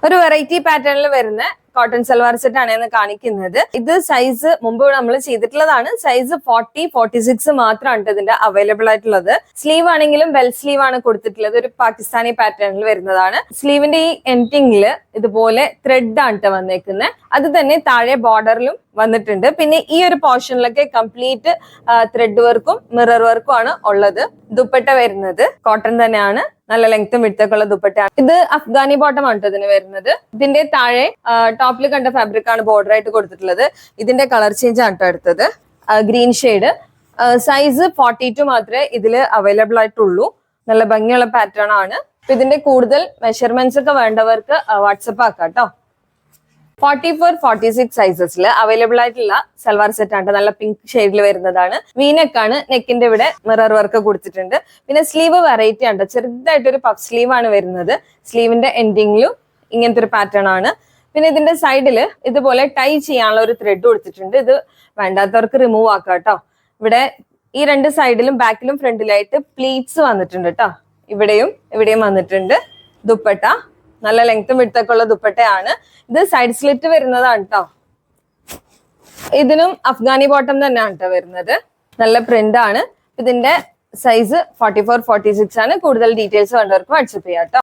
ഒരു വെറൈറ്റി പാറ്റേണിൽ വരുന്ന കോട്ടൺ സൽവാർ സെറ്റ് ആണ് കാണിക്കുന്നത്. ഇത് സൈസ് മുമ്പ് നമ്മൾ ചെയ്തിട്ടുള്ളതാണ്. സൈസ് 40-46 മാത്രമാണ് ഇതിന്റെ അവൈലബിൾ ആയിട്ടുള്ളത്. സ്ലീവ് ആണെങ്കിലും വെൽ സ്ലീവ് ആണ് കൊടുത്തിട്ടുള്ളത്. ഒരു പാകിസ്ഥാനി പാറ്റേണിൽ വരുന്നതാണ്. സ്ലീവിന്റെ ഈ എൻഡിങ്ങില് ഇതുപോലെ ത്രെഡ് ആണ് വന്നേക്കുന്നത്. അത് തന്നെ താഴെ ബോർഡറിലും വന്നിട്ടുണ്ട്. പിന്നെ ഈ ഒരു പോർഷനിലൊക്കെ കംപ്ലീറ്റ് ത്രെഡ് വർക്കും മിറർ വർക്കും ആണ് ഉള്ളത്. ദുപ്പട്ട വരുന്നത് കോട്ടൺ തന്നെയാണ്. നല്ല ലെങ്ത്തും വിടുത്തൊക്കെ ഉള്ള ദുപ്പട്ടയാണ്. ഇത് അഫ്ഗാനി ബോട്ടം ആണ് ഇതിന് വരുന്നത്. ഇതിന്റെ താഴെ ടോപ്പിൽ കണ്ട ഫാബ്രിക് ആണ് ബോർഡർ ആയിട്ട് കൊടുത്തിട്ടുള്ളത്. ഇതിന്റെ കളർ ചേഞ്ച് ആണ് എടുത്തത്. Green shade. സൈസ് 42 മാത്രമേ ഇതിൽ അവൈലബിൾ ആയിട്ടുള്ളൂ. നല്ല ഭംഗിയുള്ള പാറ്റേൺ ആണ്. ഇതിന്റെ കൂടുതൽ മെഷർമെന്റ്സ് ഒക്കെ വേണ്ടവർക്ക് വാട്സപ്പ് ആക്കാം കേട്ടോ. 44-46 സൈസസിൽ അവൈലബിൾ ആയിട്ടുള്ള സൽവാർ സെറ്റ് ആണ്. നല്ല പിങ്ക് ഷെയ്ഡിൽ വരുന്നതാണ്. വീനെക്ക് ആണ്. നെക്കിന്റെ ഇവിടെ മിറർ വർക്ക് കൊടുത്തിട്ടുണ്ട്. പിന്നെ സ്ലീവ് വെറൈറ്റി ആണ്. ചെറുതായിട്ടൊരു പഫ് സ്ലീവ് ആണ് വരുന്നത്. സ്ലീവിന്റെ എൻഡിങ്ങിലും ഇങ്ങനത്തെ ഒരു പാറ്റേൺ ആണ്. പിന്നെ ഇതിന്റെ സൈഡിൽ ഇതുപോലെ ടൈ ചെയ്യാനുള്ള ഒരു ത്രെഡ് കൊടുത്തിട്ടുണ്ട്. ഇത് വേണ്ടാത്തവർക്ക് റിമൂവ് ആക്കാം കേട്ടോ. ഇവിടെ ഈ രണ്ട് സൈഡിലും ബാക്കിലും ഫ്രണ്ടിലായിട്ട് പ്ലീറ്റ്സ് വന്നിട്ടുണ്ട് കേട്ടോ. ഇവിടെയും വന്നിട്ടുണ്ട്. ദുപ്പട്ട നല്ല ലെങ്ത്തും വിടുത്തൊക്കെ ഉള്ള ദുപ്പട്ടയാണ്. ഇത് സൈഡ് സ്ലിറ്റ് വരുന്നതാണ് കേട്ടോ. ഇതിനും അഫ്ഗാനി ബോട്ടം തന്നെയാണ് കേട്ടോ വരുന്നത്. നല്ല പ്രിന്റ് ആണ്. ഇതിന്റെ സൈസ് 44-46 ആണ്. കൂടുതൽ ഡീറ്റെയിൽസ് വേണ്ടവർക്ക് വാട്സപ്പ് ചെയ്യാം കേട്ടോ.